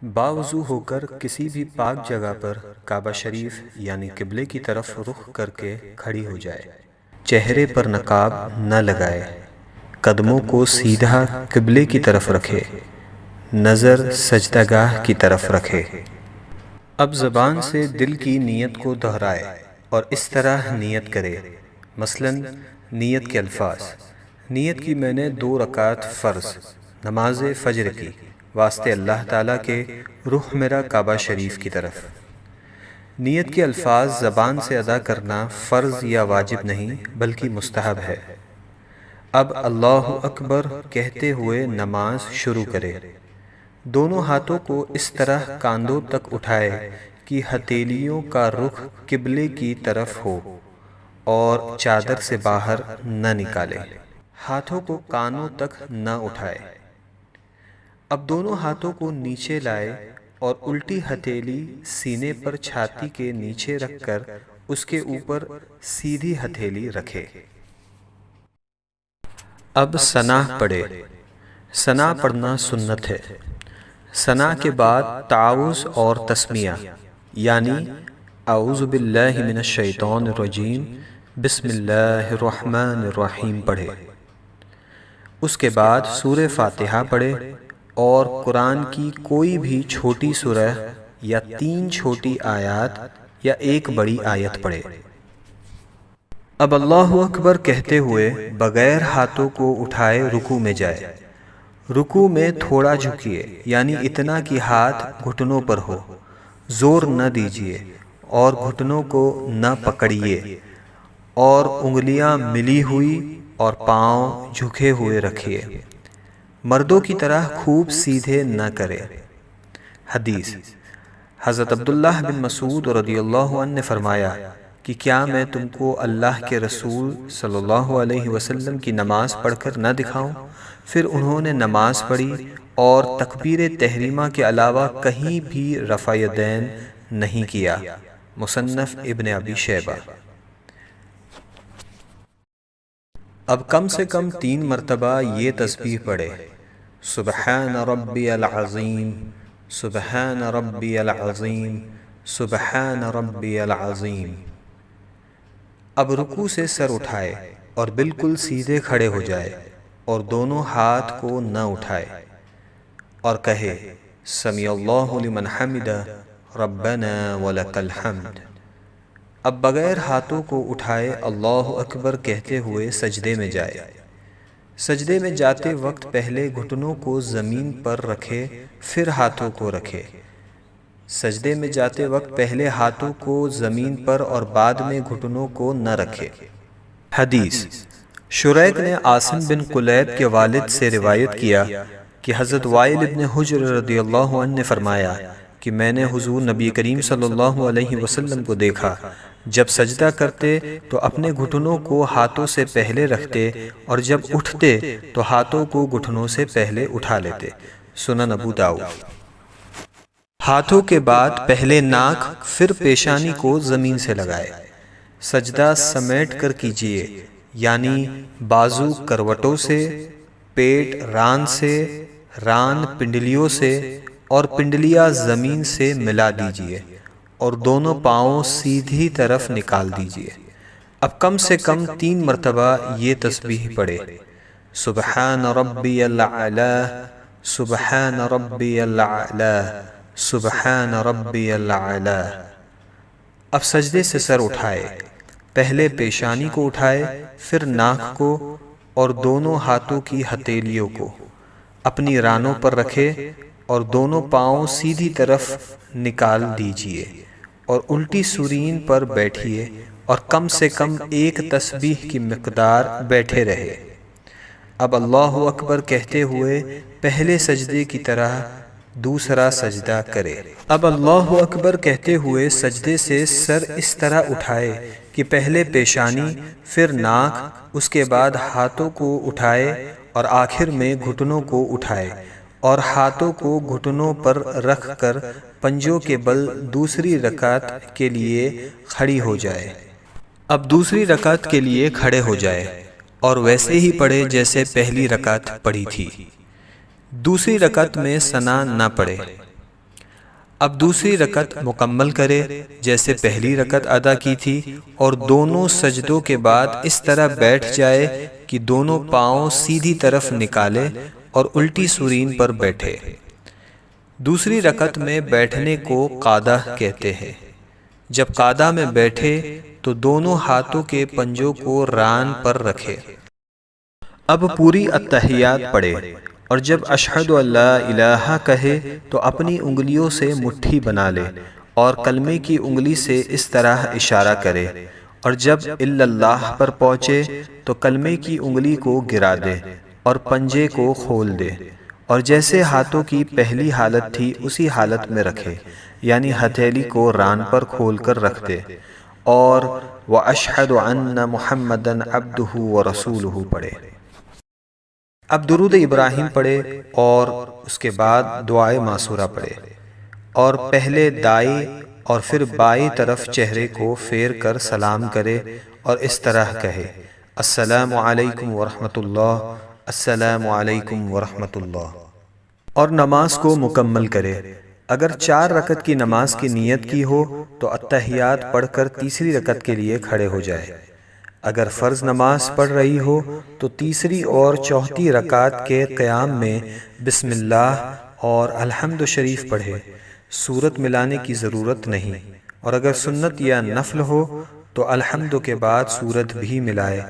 باوضو ہو کر کسی بھی پاک جگہ پر کعبہ شریف یعنی قبلے کی طرف رخ کر کے کھڑی ہو جائے۔ چہرے پر نقاب نہ لگائے، قدموں کو سیدھا قبلے کی طرف رکھے، نظر سجدہ گاہ کی طرف رکھے۔ اب زبان سے دل کی نیت کو دہرائے اور اس طرح نیت کرے، مثلاً نیت کے الفاظ: نیت کی میں نے 2 رکعت فرض نماز فجر کی واسطے اللہ تعالیٰ کے رخ میرا کعبہ شریف کی طرف۔ نیت کے الفاظ زبان سے ادا کرنا فرض یا واجب نہیں بلکہ مستحب ہے۔ اب اللہ اکبر کہتے ہوئے نماز شروع کرے۔ دونوں ہاتھوں کو اس طرح کاندھوں تک اٹھائے کہ ہتھیلیوں کا رخ قبلے کی طرف ہو اور چادر سے باہر نہ نکالے۔ ہاتھوں کو کانوں تک نہ اٹھائے۔ اب دونوں ہاتھوں کو نیچے لائے اور الٹی ہتھیلی سینے پر چھاتی کے نیچے رکھ کر اس کے اوپر سیدھی ہتھیلی رکھے۔ اب ثنا پڑھے۔ ثنا پڑھنا سنت ہے۔ ثنا کے بعد تعوذ اور تسمیہ یعنی اعوذ باللہ من الشیطان الرجیم بسم اللہ الرحمن الرحیم پڑھے۔ اس کے بعد سورہ فاتحہ پڑھے اور قرآن کی کوئی بھی چھوٹی سورہ یا 3 چھوٹی آیات یا 1 بڑی آیت پڑھے۔ اب اللہ اکبر کہتے ہوئے بغیر ہاتھوں کو اٹھائے رکوع میں جائے۔ رکوع میں تھوڑا جھکیے یعنی اتنا کہ ہاتھ گھٹنوں پر ہو، زور نہ دیجیے اور گھٹنوں کو نہ پکڑیے، اور انگلیاں ملی ہوئی اور پاؤں جھکے ہوئے رکھیے۔ مردوں کی طرح خوب سیدھے نہ کرے۔ حدیث: حضرت عبداللہ بن مسعود رضی اللہ عنہ نے فرمایا کہ کیا میں تم کو اللہ کے رسول صلی اللہ علیہ وسلم کی نماز پڑھ کر نہ دکھاؤں؟ پھر انہوں نے نماز پڑھی اور تکبیر تحریمہ کے علاوہ کہیں بھی رفع یدین نہیں کیا۔ مصنف ابن ابی شیبہ۔ اب کم سے کم 3 مرتبہ یہ تسبیح پڑھے: سبحان ربی العظیم، سبحان ربی العظیم، سبحان ربی العظیم۔ اب رکوع سے سر اٹھائے اور بالکل سیدھے کھڑے ہو جائے اور دونوں ہاتھ کو نہ اٹھائے اور کہے سمیع اللہ لمن حمدہ ربنا ولک الحمد۔ اب بغیر ہاتھوں کو اٹھائے اللہ اکبر کہتے ہوئے سجدے میں جائے۔ سجدے میں جاتے وقت پہلے گھٹنوں کو زمین پر رکھے پھر ہاتھوں کو رکھے۔ سجدے میں جاتے وقت پہلے ہاتھوں کو زمین پر اور بعد میں گھٹنوں کو نہ رکھے۔ حدیث: شریک نے عاصم بن قلیب کے والد سے روایت کیا کہ حضرت وائل ابن حجر رضی اللہ عنہ نے فرمایا کہ میں نے حضور نبی کریم صلی اللہ علیہ وسلم کو دیکھا، جب سجدہ کرتے تو اپنے گھٹنوں کو ہاتھوں سے پہلے رکھتے اور جب اٹھتے تو ہاتھوں کو گھٹنوں سے پہلے اٹھا لیتے۔ سنن ابو داؤد۔ ہاتھوں کے بعد پہلے ناک پھر پیشانی کو زمین سے لگائے۔ سجدہ سمیٹ کر کیجیے یعنی بازو کروٹوں سے، پیٹ ران سے، ران پنڈلیوں سے اور پنڈلیاں زمین سے ملا دیجیے اور دونوں پاؤں سیدھی طرف نکال دیجیے۔ اب کم سے کم 3 مرتبہ یہ تسبیح پڑھے: سبحان ربی الاعلی، سبحان ربی الاعلی، سبحان ربی الاعلی۔ اب سجدے سے سر اٹھائے، پہلے پیشانی کو اٹھائے پھر ناک کو اور دونوں ہاتھوں کی ہتھیلیوں کو اپنی رانوں پر رکھے اور دونوں پاؤں سیدھی طرف نکال دیجیے اور الٹی سورین پر بیٹھیے اور کم سے کم 1 تسبیح کی مقدار بیٹھے رہے۔ اب اللہ اکبر کہتے ہوئے پہلے سجدے کی طرح دوسرا سجدہ کرے۔ اب اللہ اکبر کہتے ہوئے سجدے سے سر اس طرح اٹھائے کہ پہلے پیشانی پھر ناک، اس کے بعد ہاتھوں کو اٹھائے اور آخر میں گھٹنوں کو اٹھائے اور ہاتھوں کو گھٹنوں پر رکھ کر پنجوں کے بل دوسری رکعت کے لیے کھڑی ہو جائے۔ اب دوسری رکعت کے لیے کھڑے ہو جائے اور ویسے ہی پڑھے جیسے پہلی رکعت پڑھی تھی۔ دوسری رکعت میں ثنا نہ پڑھے۔ اب دوسری رکعت مکمل کرے جیسے پہلی رکعت ادا کی تھی، اور دونوں سجدوں کے بعد اس طرح بیٹھ جائے کہ دونوں پاؤں سیدھی طرف نکالے اور الٹی سورین پر بیٹھے۔ دوسری رکعت میں بیٹھنے کو قعدہ کہتے ہیں۔ جب قعدہ میں بیٹھے تو دونوں ہاتھوں کے پنجوں کو ران پر رکھے۔ اب پوری التحیات پڑھے، اور جب اشہد ان لا الہ کہے تو اپنی انگلیوں سے مٹھی بنا لے اور کلمے کی انگلی سے اس طرح اشارہ کرے، اور جب الا اللہ پر پہنچے تو کلمے کی انگلی کو گرا دے اور پنجے کو کھول دے، اور جیسے ہاتھوں کی پہلی حالت تھی اسی حالت میں رکھے، یعنی ہتھیلی کو ران پر کھول کر رکھ دے، اور وَأَشْهَدُ أَنَّ مُحَمَّدًا عَبْدُهُ وَرَسُولُهُ پڑھے۔ اب درود ابراہیم پڑھے اور اس کے بعد دعائے معصورہ پڑھے، اور پہلے دائیں اور پھر بائیں طرف چہرے کو پھیر کر سلام کرے اور اس طرح کہے: السلام علیکم ورحمۃ اللہ، السلام علیکم ورحمۃ اللہ، اور نماز کو مکمل کرے۔ اگر 4 رکعت کی نماز کی نیت کی ہو تو التحیات پڑھ کر تیسری رکعت کے لیے کھڑے ہو جائے۔ اگر فرض نماز پڑھ رہی ہو تو تیسری اور چوتھی رکعت کے قیام میں بسم اللہ اور الحمد شریف پڑھے، سورت ملانے کی ضرورت نہیں، اور اگر سنت یا نفل ہو تو الحمد کے بعد سورت بھی ملائے۔